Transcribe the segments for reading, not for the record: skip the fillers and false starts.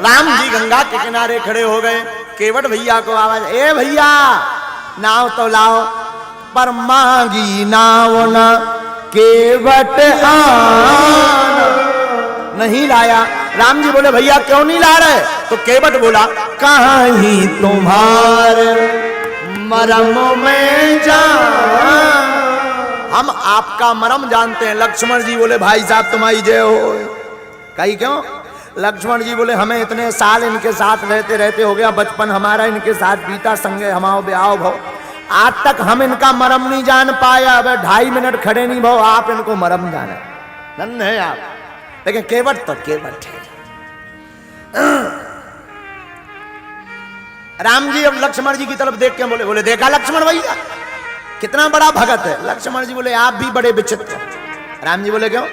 राम जी गंगा के किनारे खड़े हो गए। केवट भैया को आवाज, ए भैया नाव तो लाओ। पर मांगी नाव न केवट आना, नहीं लाया। राम जी बोले भैया क्यों नहीं ला रहे? तो केवट बोला, कहीं तुम्हारे मरम में जान, हम आपका मरम जानते हैं। लक्ष्मण जी बोले भाई साहब तुम्हारी जय हो। कही क्यों? लक्ष्मण जी बोले हमें इतने साल इनके साथ रहते रहते हो गया, बचपन हमारा इनके साथ बीता, संगे हमाओ ब्याह भव, आज तक हम इनका मरम नहीं जान पाया। अब 2.5 मिनट खड़े नहीं भाव, आप इनको मरम जाने धन्य है आप। लेकिन केवट तो केवट है। राम जी अब लक्ष्मण जी की तरफ देख के बोले देखा लक्ष्मण भैया कितना बड़ा भगत है। लक्ष्मण जी बोले आप भी बड़े विचित्र। राम जी बोले क्यों?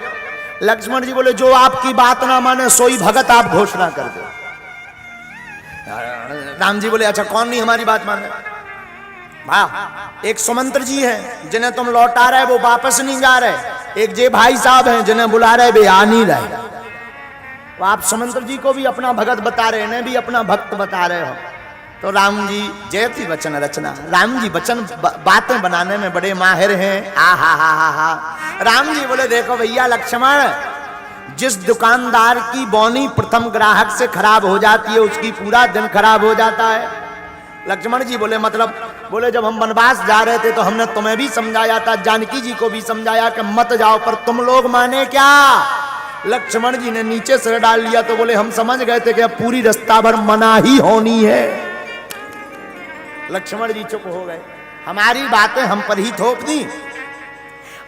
लक्ष्मण जी बोले जो आपकी बात ना माने सोई भगत आप घोषणा कर दो। राम जी बोले अच्छा कौन नहीं हमारी बात माने? वाह, एक सुमंत्र जी हैं जिन्हें तुम लौटा रहे वो वापस नहीं जा रहे, एक जे भाई साहब हैं जिन्हें बुला रहे वे आ नहीं रहे। तो आप सुमंत्र जी को भी अपना भगत बता रहे, इन्हें भी अपना भक्त बता रहे हो। तो राम जी जयति वचन रचना, राम जी वचन बातें बनाने में बड़े माहिर हैं। आ हा हा हा हा। राम जी बोले देखो भैया लक्ष्मण, जिस दुकानदार की बौनी प्रथम ग्राहक से खराब हो जाती है उसकी पूरा दिन खराब हो जाता है। लक्ष्मण जी बोले मतलब? बोले जब हम वनवास जा रहे थे तो हमने तुम्हें भी समझाया था, जानकी जी को भी समझाया कि मत जाओ, पर तुम लोग माने क्या? लक्ष्मण जी ने नीचे सिर डाल लिया। तो बोले हम समझ गए थे कि अब पूरी रास्ता भर मना ही होनी है। लक्ष्मण जी चुप हो गए, हमारी बातें हम पर ही थोप दी।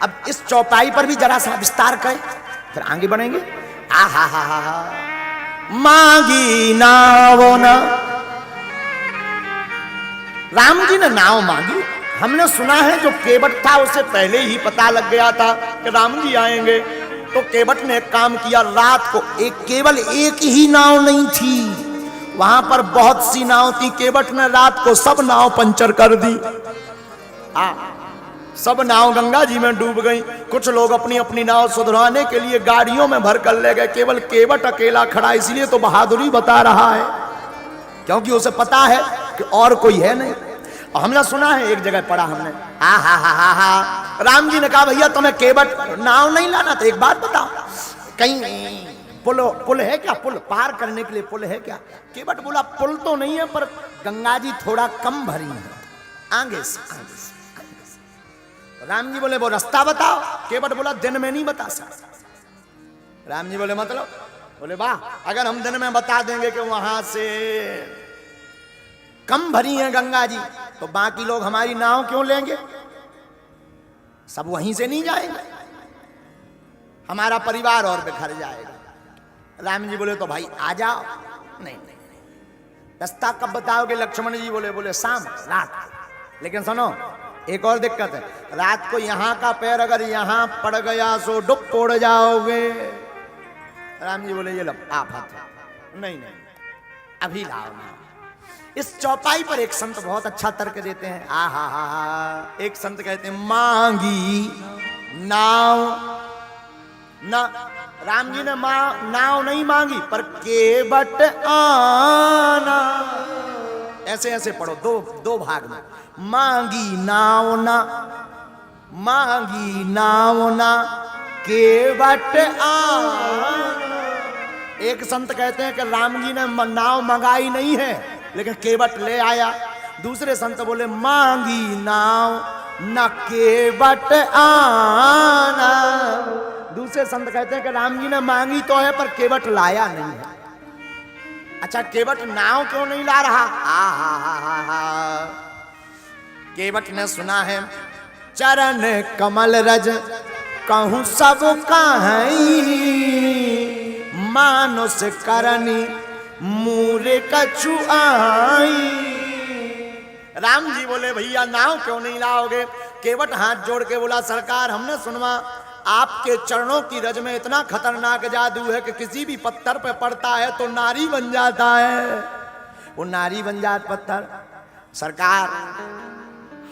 अब इस चौपाई पर भी जरा सा विस्तार करें फिर आगे बढ़ेंगे। आ हा हा हा हा। मांगी नाव ना, राम जी ने नाव मांगी। हमने सुना है जो केवट था उसे पहले ही पता लग गया था कि राम जी आएंगे। तो केवट ने एक काम किया, रात को केवल एक ही नाव नहीं थी, वहां पर बहुत सी नाव थी। केवट ने रात को सब नाव पंचर कर दी। सब नाव गंगा जी में डूब गई। कुछ लोग अपनी अपनी नाव सुधराने के लिए गाड़ियों में भर कर ले गए। केवल केवट अकेला खड़ा, इसलिए तो बहादुरी बता रहा है, क्योंकि उसे पता है कि और कोई है नहीं। और हमने सुना है, एक जगह पढ़ा हमने, हा हा हा हा हा। राम जी ने कहा भैया तुम्हें केवट नाव नहीं लाना था, एक बात बताओ कहीं पुल है क्या? पुल पार करने के लिए पुल है क्या? केवट बोला पुल तो नहीं है, पर गंगा जी थोड़ा कम भरी है, आगे से आगे से। राम जी बोले वो रास्ता बताओ। केवट बोला दिन में नहीं बता सकता। राम जी बोले मतलब? बोले वाह, अगर हम दिन में बता देंगे कि वहां से कम भरी है गंगा जी, तो बाकी लोग हमारी नाव क्यों लेंगे? सब वहीं से नहीं जाएंगे, हमारा परिवार और बिखर जाएगा। राम जी बोले तो भाई आ जाओ। नहीं नहीं नहीं, रास्ता कब बताओगे? लक्ष्मण जी बोले शाम रात। लेकिन सुनो एक और दिक्कत है, रात को यहां का पैर अगर यहां पड़ गया सो डुब तोड़ जाओगे। राम जी बोले ये लो आफत है। नहीं नहीं अभी लाओ ना। इस चौपाई पर एक संत बहुत अच्छा तर्क देते हैं। आ हा हा हा। एक संत कहते हैं मांगी नाव ना, राम जी ने नाव नहीं मांगी पर केवट आना। ऐसे ऐसे पढ़ो, दो भाग में। मांगी नाव ना, मांगी नाव ना केवट आना। एक संत कहते हैं कि राम जी ने नाव मंगाई नहीं है लेकिन केवट ले आया। दूसरे संत बोले मांगी नाव न केवट आना। दूसरे संत कहते हैं कि राम जी ने मांगी तो है पर केवट लाया नहीं है। अच्छा केवट नाव क्यों नहीं ला रहा? हा हा हा हा। केवट ने सुना है चरण कमल रज कहूं सब कहीं, मानुष करनी मूरे कछु आई। राम जी बोले भैया नाव क्यों नहीं लाओगे? केवट हाथ जोड़ के बोला सरकार हमने सुनवा आपके चरणों की रज में इतना खतरनाक जादू है कि किसी भी पत्थर पे पड़ता है तो नारी बन जाता है। वो नारी बन जात पत्थर। सरकार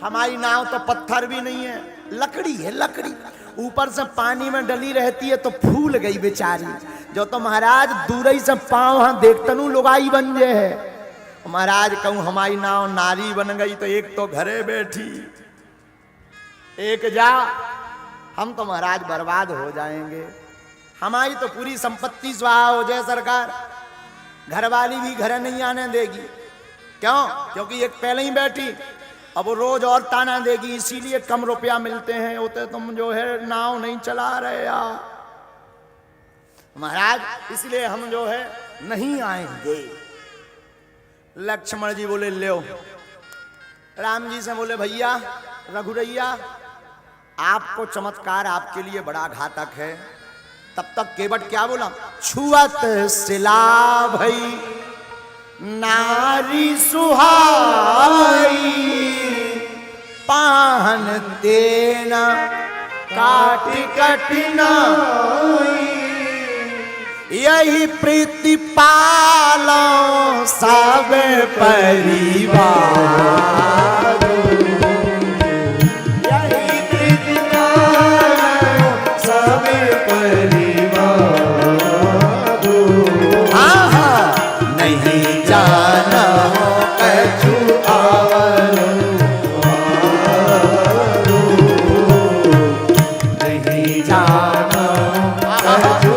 हमारी नाव तो पत्थर भी नहीं है, लकड़ी है लकड़ी। ऊपर से पानी में डली रहती है तो फूल गई बेचारी। जो तो महाराज दूर ही से पाँव हाँ देखतनु लुगाई बन जे है। महाराज कहूँ हमारी नाव नारी बन गई तो एक तो घरे बैठी, एक जा, हम तो महाराज बर्बाद हो जाएंगे। हमारी तो पूरी संपत्ति स्वाहा हो जाए सरकार, घरवाली भी घर नहीं आने देगी। क्यों? क्योंकि एक पहले ही बैठी, अब वो रोज और ताना देगी, इसीलिए कम रुपया मिलते हैं, होते तुम जो है नाव नहीं चला रहे यार महाराज, इसलिए हम जो है नहीं आएंगे। लक्ष्मण जी बोले ले, राम जी से बोले भैया रघुरैया आपको चमत्कार आपके लिए बड़ा घातक है। तब तक केवट क्या बोला, छुअत सिला भई नारी सुहाई, पाहन देना काट कठिनाई, यही प्रीति पालो सब परिवार, यही प्रीति पालो सब परिवार, हाँ हाँ नहीं जाना कछु आवर, नहीं जाना कछु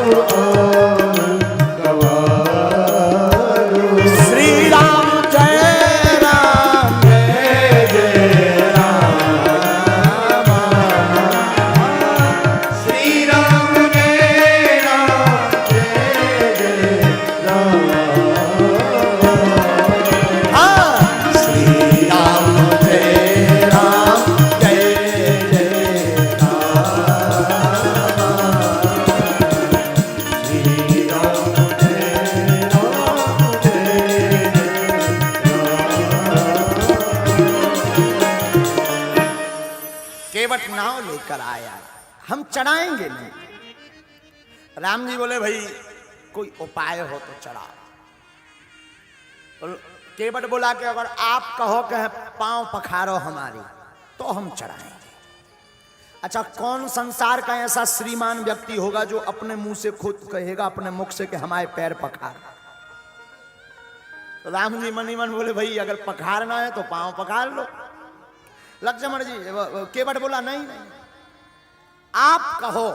नाव लेकर आया, हम चढ़ाएंगे नहीं। राम जी बोले भाई कोई उपाय हो तो चढ़ा। केवट बोला कि अगर आप कहो कि पांव पखारो हमारी तो हम चढ़ाएंगे। अच्छा, कौन संसार का ऐसा श्रीमान व्यक्ति होगा जो अपने मुंह से खुद कहेगा अपने मुख से कि हमारे पैर पखार। तो राम जी मन ही मन बोले भाई अगर पखारना है तो पांव पखार लो। लक्ष्मण जी केवट बोला नहीं नहीं, आप कहो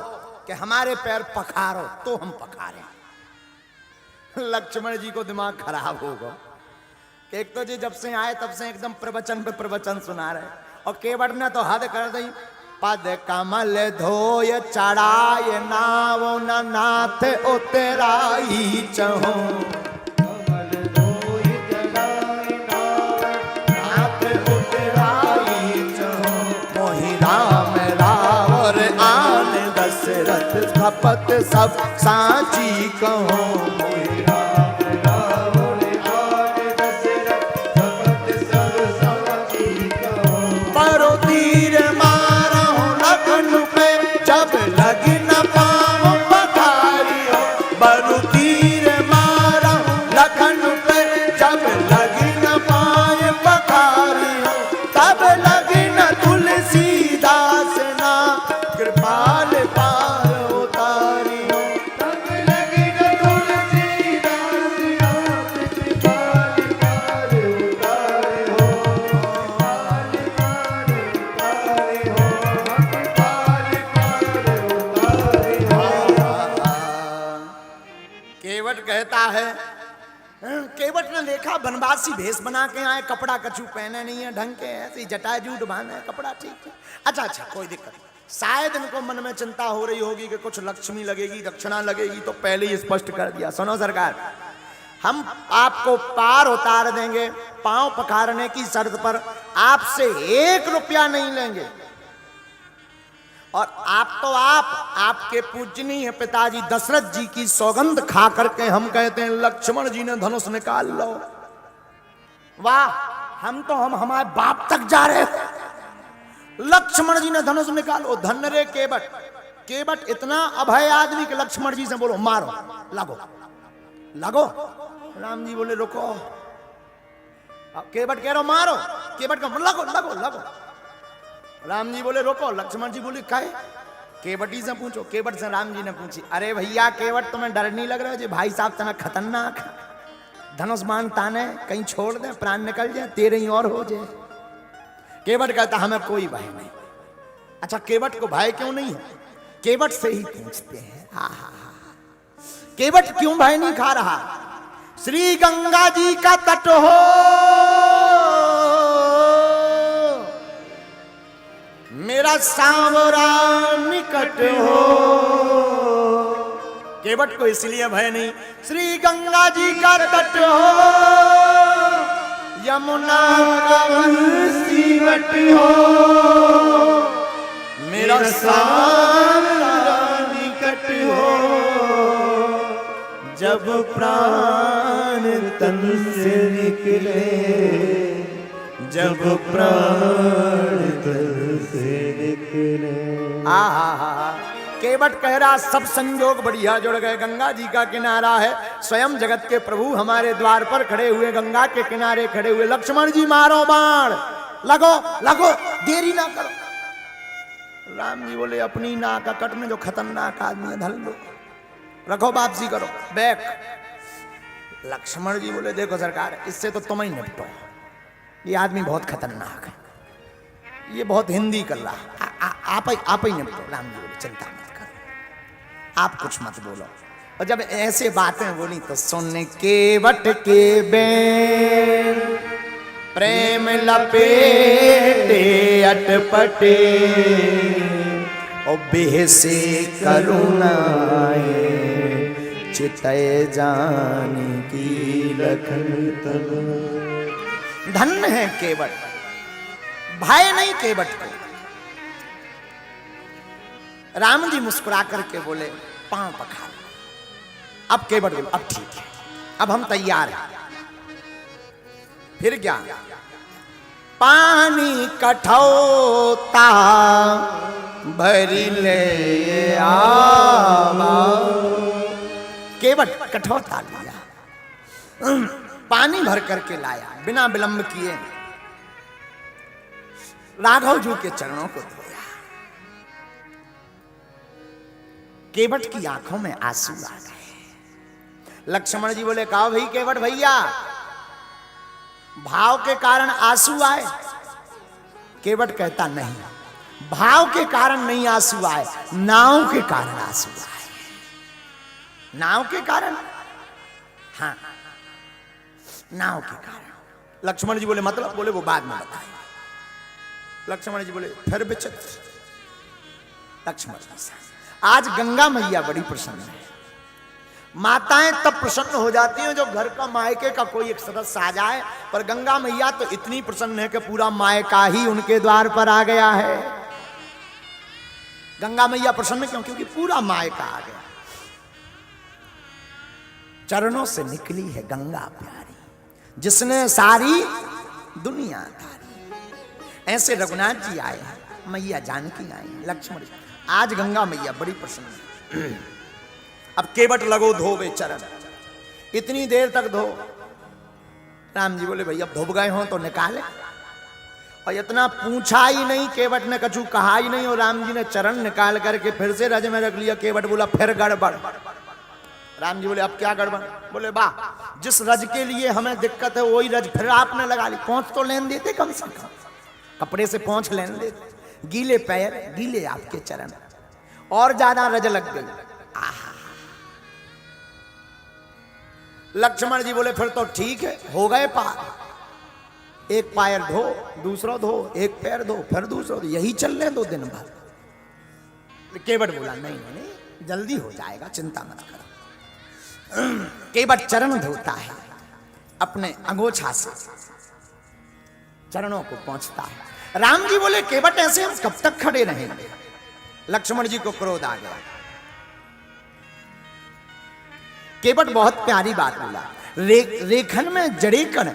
कि हमारे पैर पखारो तो हम पखारें। लक्ष्मण जी को दिमाग खराब होगा कि एक तो जी जब से आए तब से एकदम प्रवचन पे प्रवचन सुना रहे, और केवट ने तो हद कर दी। पद कमल धोय चढ़ाए नाव न नाथ उतराई चहो, खपत सब सांची कहो, परो तीर मारो लगन पे जब लगी न पाँव पखारियो, बरु तीर मारो लगन पे जब लगी न पाँव पखारियो, तब लगी न तुलसीदास ना कृपाल पार उतारियो, तब लगी न तुलसीदास ना कृपाल पार उतारियो, पाल पार उतारियो, पाल पार उतारियो। केवट कहता है, केवट ने देखा बनवासी भेष बना के आए, कपड़ा कछु पहने नहीं है ढंग के, ऐसे जटाजूट बांधे कपड़ा, ठीक है। अच्छा कोई दिक्कत नहीं। शायद इनको मन में चिंता हो रही होगी कि कुछ लक्ष्मी लगेगी, दक्षिणा लगेगी, तो पहले ही स्पष्ट कर दिया, सुनो सरकार हम आपको पार उतार देंगे पांव पखारने की शर्त पर, आपसे 1 रुपया नहीं लेंगे। और आप तो आपके पूजनीय पिताजी दशरथ जी की सौगंध खा करके हम कहते हैं लक्ष्मण जी ने धनुष निकाल लो। वाह, हम हमारे बाप तक जा रहे थे, लक्ष्मण जी ने धनुष निकालो। धन रे केवट, केवट इतना अभय आदमी के लक्ष्मण जी से बोलो मारो, लगो लगो। राम जी बोले रुको, केवट कह रहा मारो, केवट का लगो लगो लगो। राम जी बोले रोको, लक्ष्मण जी बोले काहे, केवटी से पूछो। केवट से राम जी ने पूछी, अरे भैया केवट तुम्हें डर नहीं लग रहा जी भाई साहब तना खतरनाक धनुष बाण ताने कहीं छोड़ दे प्राण निकल जाए तेरे ही और हो जाए। केवट कहता हमें कोई भय नहीं। अच्छा केवट को भय क्यों नहीं है? केवट से ही पूछते हैं। केवट क्यों भय नहीं खा रहा? श्री गंगा जी का तट हो मेरा सांवरा निकट हो। केवट को इसलिए भय नहीं, श्री गंगा जी का तट हो यमुना का सिवट हो मेरा सांवरा निकट हो। जब प्राण तन से निकले, जब प्राण तन से निकले। केवट कह रहा सब संयोग बढ़िया जुड़ गए। गंगा जी का किनारा है, स्वयं जगत के प्रभु हमारे द्वार पर खड़े हुए, गंगा के किनारे खड़े हुए। लक्ष्मण जी मारो बाण, लगो लगो, देरी ना करो। राम जी बोले अपनी नाक कट में जो खतरनाक आदमी है धल लो, रखो वापसी करो बैक। लक्ष्मण जी बोले देखो सरकार इससे तो तुम ही निपटो, ये आदमी बहुत खतरनाक है, ये बहुत हिंदी कर रहा, आप ही निपटो। राम जी बोले चिंता मत करो, आप कुछ मत बोलो। और जब ऐसे बातें बोली तो सुन केवट के बैन प्रेम लपेटे अटपटे और बेहसे करुणाए चितय जानी की लखन तब। धन्य है केवट, भय नहीं केवट को। राम जी मुस्कुरा करके बोले पांव पखार। अब केवट बोले अब ठीक है, अब हम तैयार हैं। फिर क्या? पानी कठौता भरी ले आवा। केवट कठौता लिया, पानी भर करके लाया, बिना विलंब किए राघव जी के चरणों को धोया। केवट की आंखों में आंसू आ गए। लक्ष्मण जी बोले कहा भाई केवट भैया भाव के कारण आंसू आए? केवट कहता नहीं, भाव के कारण नहीं आंसू आए, नाव के कारण आंसू आए। नाव के कारण? हाँ नाव के कारण। लक्ष्मण जी बोले मतलब? बोले वो बाद में बताए। लक्ष्मण जी बोले फिर विचित्र। लक्ष्मण जी आज गंगा मैया बड़ी प्रसन्न है। माताएं तब प्रसन्न हो जाती हैं जो घर का मायके का कोई एक सदस्य आ जाए, पर गंगा मैया तो इतनी प्रसन्न है कि पूरा मायका ही उनके द्वार पर आ गया है। गंगा मैया प्रसन्न क्यों? क्योंकि पूरा मायका आ गया। चरणों से निकली है गंगा प्यारी, जिसने सारी दुनिया तारी। ऐसे रघुनाथ जी आए हैं, मैया जानकी आई हैं, लक्ष्मण जी। आज गंगा मैया बड़ी प्रसन्न है। अब केवट लगो धोवे चरण, इतनी देर तक धो। राम जी बोले भाई अब धोब गए हो तो निकाले। और इतना पूछा ही नहीं, केवट ने कछु कहा ही नहीं, और राम जी ने चरण निकाल करके फिर से रज में रख लिया। केवट बोला फिर गड़बड़। राम जी बोले अब क्या गड़बड़? बोले वाह, जिस रज के लिए हमें दिक्कत है वही रज फिर आपने लगा ली। पहुंच तो लेने देते कम से कम, कपड़े से पहुंच लेने देते। गीले पैर, गीले आपके चरण, और ज्यादा रज लग गई। लक्ष्मण जी बोले फिर तो ठीक है, हो गए पार। एक पैर धो, दूसरा धो, एक पैर धो, फिर दूसरा धो, यही चल रहे 2 दिन भर। केवट बोला नहीं नहीं जल्दी हो जाएगा, चिंता मत करो। केवट चरण धोता है, अपने अंगोछा से चरणों को पहुंचता है। राम जी बोले केवट ऐसे हम कब तक खड़े रहेंगे? लक्ष्मण जी को क्रोध आ गया। केवट बहुत प्यारी बात बोला, रेखन में जड़े कण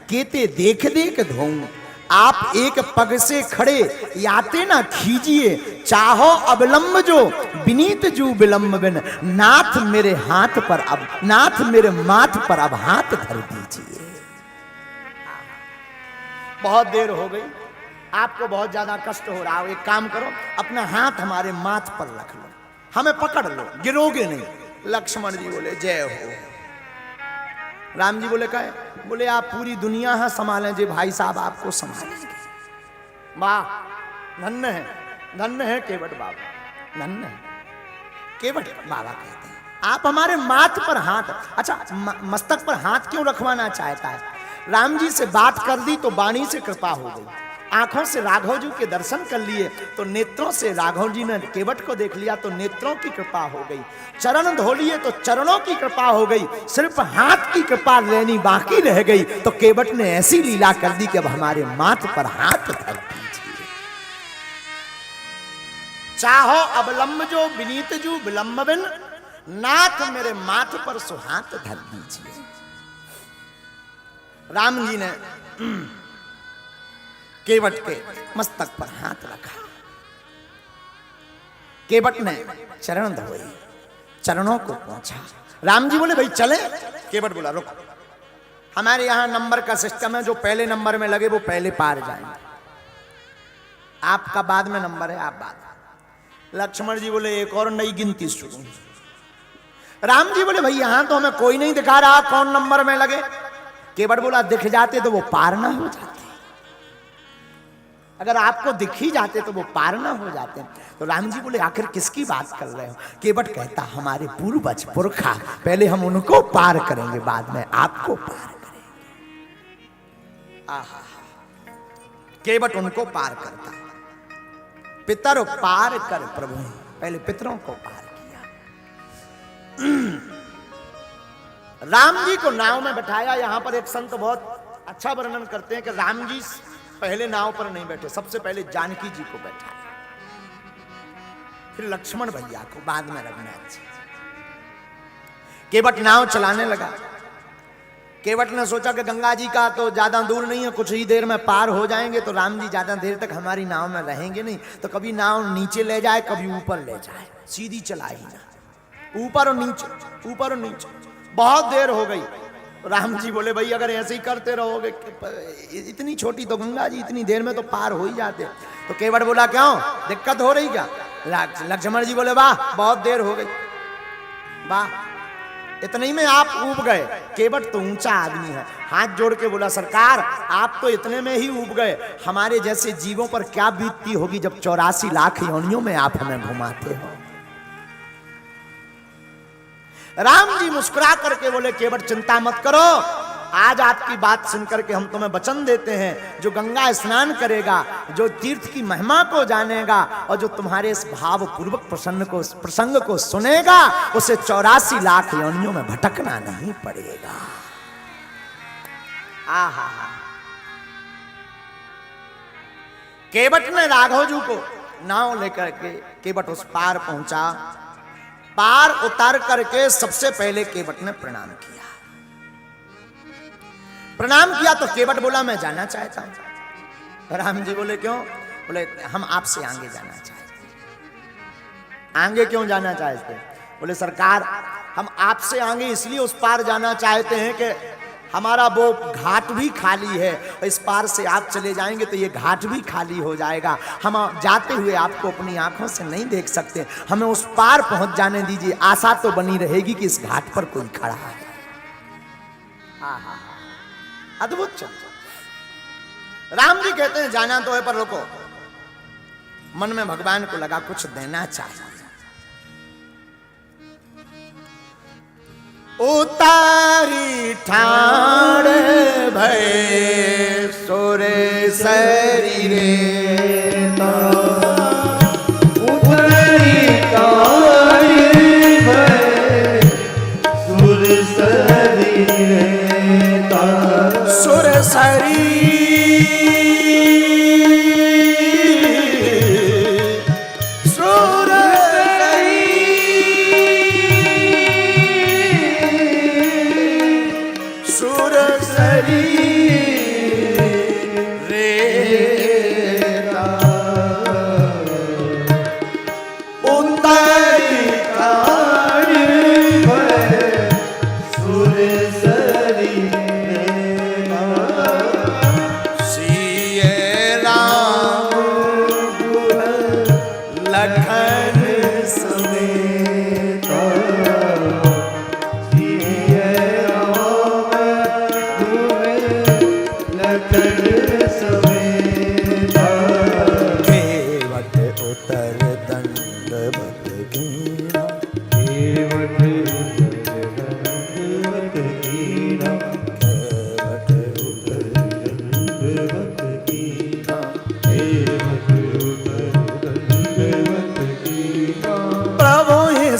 केते देख देख धोऊं। आप एक पग से खड़े याते ना खीजिए, चाहो अवलंब जो विनीत जू विलंब बिन। नाथ मेरे हाथ पर अब, नाथ मेरे माथ पर अब हाथ धर दीजिए। बहुत देर हो गई, आपको बहुत ज्यादा कष्ट हो रहा हो, एक काम करो, अपना हाथ हमारे माथ पर रख लो, हमें पकड़ लो, गिरोगे नहीं। लक्ष्मण जी बोले जय हो। राम जी बोले कहे, बोले आप पूरी दुनिया है संभालें जी भाई साहब, आपको संभालेंगे। वाह, धन्य है, धन्य है केवट बाबा, धन्य है। केवट बाबा कहते हैं आप हमारे माथ पर हाथ, अच्छा मस्तक पर हाथ क्यों रखवाना चाहता है? राम जी से बात कर दी तो वाणी से कृपा हो गई, आंखों से राघव जी के दर्शन कर लिए तो नेत्रों से राघव जी ने केवट को देख लिया तो नेत्रों की कृपा हो गई, चरण धो लिए तो चरणों की कृपा हो गई, सिर्फ हाथ की कृपा लेनी बाकी रह गई। तो केवट ने ऐसी लीला कर दी कि अब हमारे माथ पर हाथ धर दीजिए। चाहो अवलंब जो विनीत जू विलंब बिन, नाथ मेरे माथ पर सुहात धर दीजिए। राम जी ने केवट के मस्तक पर हाथ रखा, केवट ने चरण धोए, चरणों को पहुंचा। राम जी बोले भाई चले, केवट बोला रुक, हमारे यहां नंबर का सिस्टम है, जो पहले नंबर में लगे वो पहले पार जाएंगे, आपका बाद में नंबर है, आप बाद। लक्ष्मण जी बोले एक और नई गिनती शुरू। राम जी बोले भाई यहां तो हमें कोई नहीं दिखा रहा कौन नंबर में लगे। केवट बोला दिख जाते तो वो पार ना हो जाते, अगर आपको दिख ही जाते तो वो पार ना हो जाते। तो राम जी बोले आखिर किसकी बात कर रहे हो? केवट कहता हमारे पूर्वज पुरखा, पहले हम उनको पार करेंगे, बाद में आपको पार करेंगे। आहा, केवट उनको पार करता, पितर पार कर प्रभु, पहले पितरों को पार किया। राम जी को नाव में बैठाया। यहां पर एक संत बहुत अच्छा वर्णन करते हैं कि राम जी पहले नाव पर नहीं बैठे, सबसे पहले जानकी जी को बैठाया, फिर लक्ष्मण भैया को, बाद में रघुनाथ जी। केवट नाव चलाने लगा। केवट ने सोचा कि गंगा जी का तो ज्यादा दूर नहीं है, कुछ ही देर में पार हो जाएंगे, तो राम जी ज्यादा देर तक हमारी नाव में रहेंगे नहीं, तो कभी नाव नीचे ले जाए कभी ऊपर ले जाए, सीधी चलाई ना, ऊपर और नीचे, ऊपर और नीचे। बहुत देर हो गई। राम जी बोले भाई अगर ऐसे ही करते रहोगे, इतनी छोटी तो गंगा जी, इतनी देर में तो पार हो ही जाते। तो केवट बोला क्यों, दिक्कत हो रही क्या? लक्ष्मण जी बोले वाह बहुत देर हो गई, वाह, इतने ही में आप ऊब गए। केवट तो ऊंचा आदमी है, हाथ जोड़ के बोला सरकार आप तो इतने में ही ऊब गए, हमारे जैसे जीवों पर क्या बीतती होगी जब 84 लाख योनियों में आप हमें घुमाते हो। राम जी मुस्कुरा करके बोले केवट चिंता मत करो, आज आपकी बात सुनकर के हम तुम्हें वचन देते हैं, जो गंगा स्नान करेगा, जो तीर्थ की महिमा को जानेगा और जो तुम्हारे इस भाव पूर्वक प्रसंग को सुनेगा, उसे 84 लाख योनियों में भटकना नहीं पड़ेगा। आहा, केवट ने राघव जी को नाव लेकर के केवट उस पार पहुंचा। पार उतार करके सबसे पहले केवट ने प्रणाम किया। प्रणाम किया तो केवट बोला मैं जाना चाहता हूं। राम जी बोले क्यों? बोले हम आपसे आगे जाना चाहते। आगे क्यों जाना चाहते? बोले सरकार हम आपसे आगे इसलिए उस पार जाना चाहते हैं कि हमारा वो घाट भी खाली है, इस पार से आप चले जाएंगे तो ये घाट भी खाली हो जाएगा, हम जाते हुए आपको अपनी आंखों से नहीं देख सकते, हमें उस पार पहुंच जाने दीजिए, आशा तो बनी रहेगी कि इस घाट पर कोई खड़ा है। अद्भुत चल। राम जी कहते हैं जाना तो है पर रुको। मन में भगवान को लगा कुछ देना चाहिए। उतारी ठाड़ भय सोरे शरीरे उतारी ठाड़ भय सुर शरीरे सुर शरीर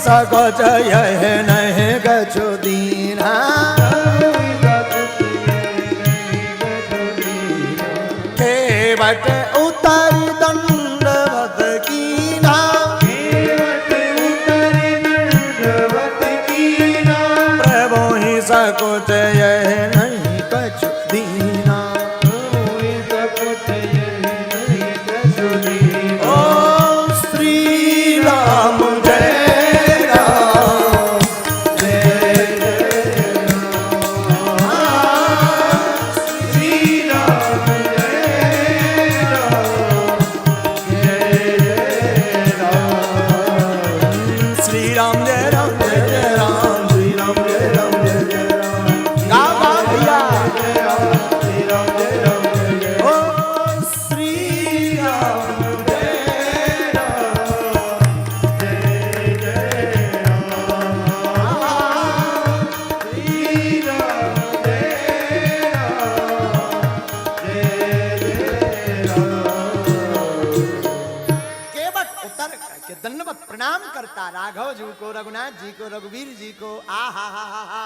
सको जय नहीं कछु दीना केवट उतर दंडवत कीना प्रभु ही सको जय नहीं कछु दीना ओ श्री राम जय राम श्री राम जय राम जय जय राम श्री राम जय राम जय जय राम गाओ गाओ भैया ओ श्री राम जय केवट उतर के दंडवत प्रणाम करता राघव जी को रघुनाथ जी को रघुवीर जी को आ हा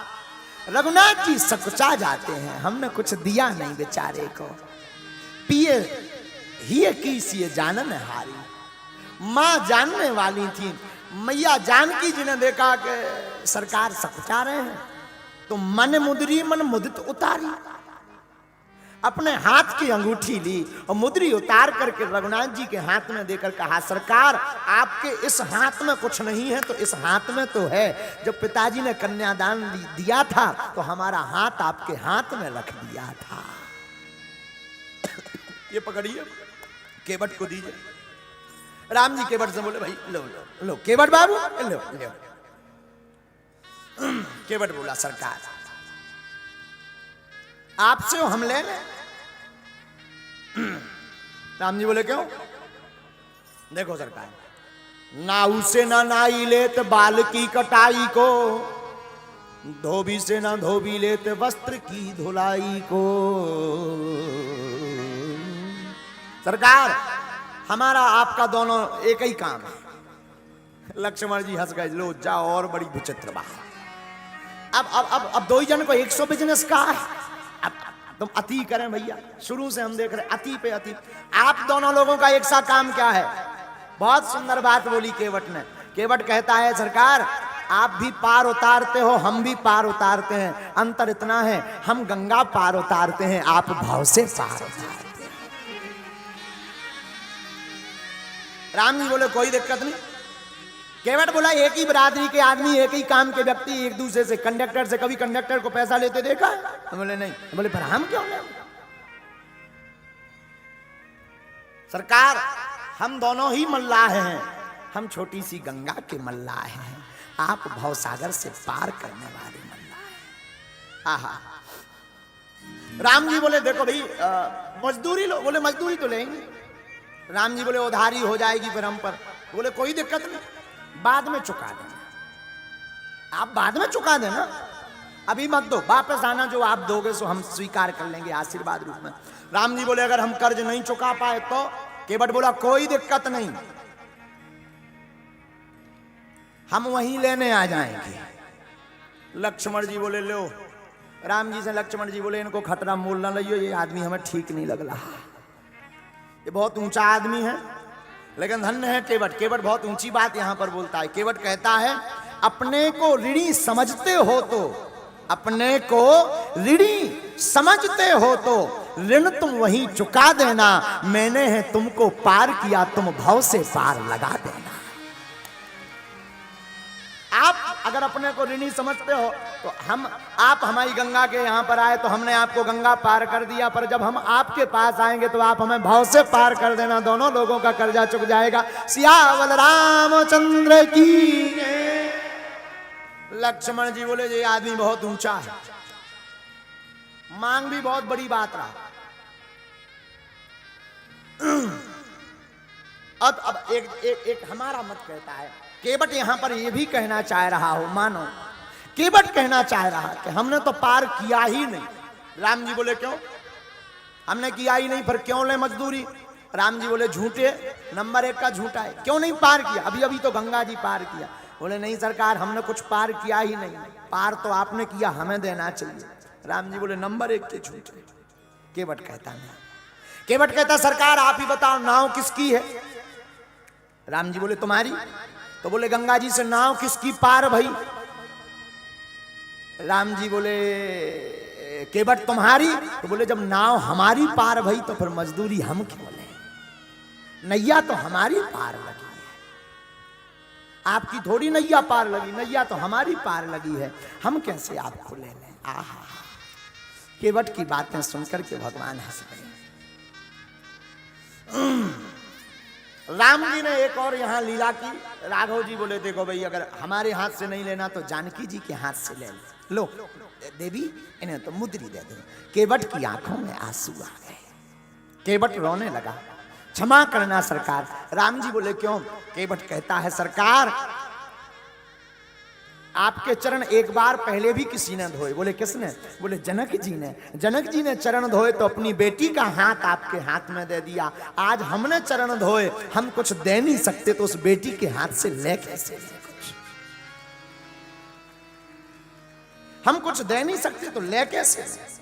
रघुनाथ जी सकुचा जाते हैं हमने कुछ दिया नहीं बेचारे को पिए ही की सी जानन हारी माँ जानने वाली थी मैया जानकी जी ने देखा कि सरकार सकुचा रहे हैं तो मन मुद्री मन मुदित उतारी अपने हाथ की अंगूठी ली और मुद्री उतार करके रघुनाथ जी के हाथ में देकर कहा सरकार आपके इस हाथ में कुछ नहीं है तो इस हाथ में तो है जब पिताजी ने कन्यादान दिया था तो हमारा हाथ आपके हाथ में रख दिया था ये पकड़िए केवट को दीजिए राम जी केवट से बोले भाई लो लो लो केवट बाबू लो लो केवट बोला सरकार आपसे हम ले लें राम जी बोले क्यों देखो सरकार नाऊ से ना नाई लेत बाल की कटाई को धोबी से ना धोबी लेत वस्त्र की धुलाई को सरकार हमारा आपका दोनों एक ही काम है लक्ष्मण जी हंस गए लो जाओ और बड़ी विचित्र बात अब दो ही जन को 100 बिजनेस का है अब तुम अति करें भैया शुरू से हम देख रहे अति पे अति आप दोनों लोगों का एक सा काम क्या है बहुत सुंदर बात बोली केवट ने केवट कहता है सरकार आप भी पार उतारते हो हम भी पार उतारते हैं अंतर इतना है हम गंगा पार उतारते हैं आप भाव से पार उतारते हैं राम जी बोले कोई दिक्कत नहीं केवट बोला एक ही बरादरी के आदमी एक ही काम के व्यक्ति एक दूसरे से कंडक्टर से कभी कंडक्टर को पैसा लेते देखा तो बोले नहीं तो बोले पर हम क्यों लें सरकार हम दोनों ही मल्लाह हैं हम छोटी सी गंगा के मल्लाह हैं आप भवसागर से पार करने वाले मल्लाह हैं आहा राम जी बोले देखो भाई मजदूरी लो बोले मजदूरी तो लेंगे राम जी बोले उधारी हो जाएगी फिर हम पर बोले कोई दिक्कत नहीं बाद में चुका देना आप बाद में चुका देना अभी मत दो वापस आना जो आप दोगे सो हम स्वीकार कर लेंगे आशीर्वाद रूप में राम जी बोले अगर हम कर्ज नहीं चुका पाए तो केवट बोला कोई दिक्कत नहीं हम वहीं लेने आ जाएंगे लक्ष्मण जी बोले लो राम जी से लक्ष्मण जी बोले इनको खतरा मोल ना लियो ये आदमी हमें ठीक नहीं लग रहा ये बहुत ऊंचा आदमी है लेकिन धन्य है केवट केवट बहुत ऊंची बात यहां पर बोलता है केवट कहता है अपने को ऋणी समझते हो तो अपने को ऋणी समझते हो तो ऋण तुम वहीं चुका देना मैंने है तुमको पार किया तुम भाव से पार लगा देना आप अगर अपने को ऋणी समझते हो तो आप हमारी गंगा के यहाँ पर आए तो हमने आपको गंगा पार कर दिया पर जब हम आपके पास आएंगे तो आप हमें भाव से पार कर देना दोनों लोगों का कर्जा चुक जाएगा सियावल रामचंद्र की लक्ष्मण जी बोले ये आदमी बहुत ऊंचा है मांग भी बहुत बड़ी बात रहा अब एक हमारा मत कहता है केवट यहां पर यह भी कहना चाह रहा हो मानो केवट कहना चाह रहा कि हमने तो पार किया ही नहीं राम जी बोले क्यों हमने किया ही नहीं फिर क्यों ले मजदूरी राम जी बोले झूठे नंबर 1 का झूठा है क्यों नहीं पार किया अभी अभी तो गंगा जी पार किया बोले नहीं सरकार, हमने कुछ पार किया ही नहीं, पार तो आपने किया, हमें देना चाहिए। राम जी बोले नंबर 1 के झूठे। केवट कहता नहीं। केवट कहता सरकार आप ही बताओ नाव किसकी है। राम जी बोले तुम्हारी। तो बोले गंगा जी से नाव किसकी पार भई। राम जी बोले केवट तुम्हारी। तो बोले जब नाव हमारी पार भई तो फिर मजदूरी हम क्यों लें, नैया तो हमारी पार लगी है, आपकी थोड़ी नैया पार लगी, नैया तो हमारी पार लगी है, हम कैसे आपको ले लें। आहा, केवट की बातें सुनकर के भगवान हंस गए। राम जी ने एक और यहां लीला की। राघव जी बोले देखो भाई, अगर हमारे हाथ से नहीं लेना तो जानकी जी के हाथ से ले लो। देवी इन्हें तो मुद्री दे दो। केवट की आंखों में आंसू आ गए। केवट रोने लगा, क्षमा करना सरकार। राम जी बोले क्यों। केवट कहता है सरकार आपके चरण एक बार पहले भी किसी ने धोए। बोले किसने। बोले जनक जी ने। जनक जी ने चरण धोए तो अपनी बेटी का हाथ आपके हाथ में दे दिया। आज हमने चरण धोए, हम कुछ दे नहीं सकते तो उस बेटी के हाथ से ले कैसे ले कुछ, हम कुछ दे नहीं सकते तो ले कैसे ले।